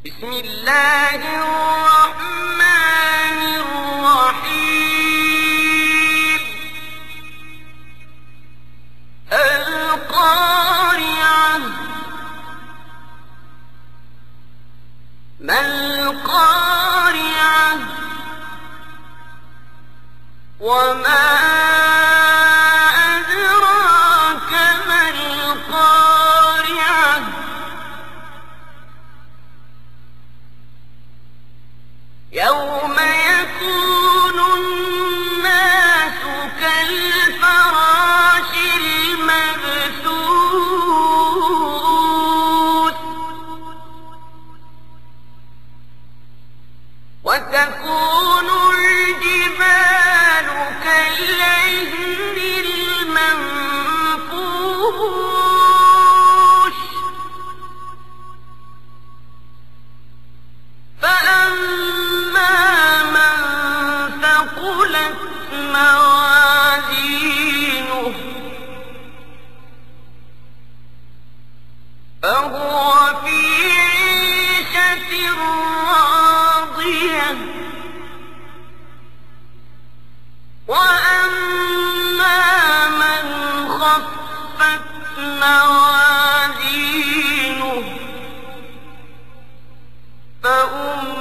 بسم الله الرحمن الرحيم. القارعة. ما القارعة وما أدراك ما القارعة. يوم يكون الناس كالفراش المبثوث وتكون الجبال كالعهن المنفوش فأما من ثقلت موازينه فهو في عيشة راضية وأما من خفت موازينه فأمه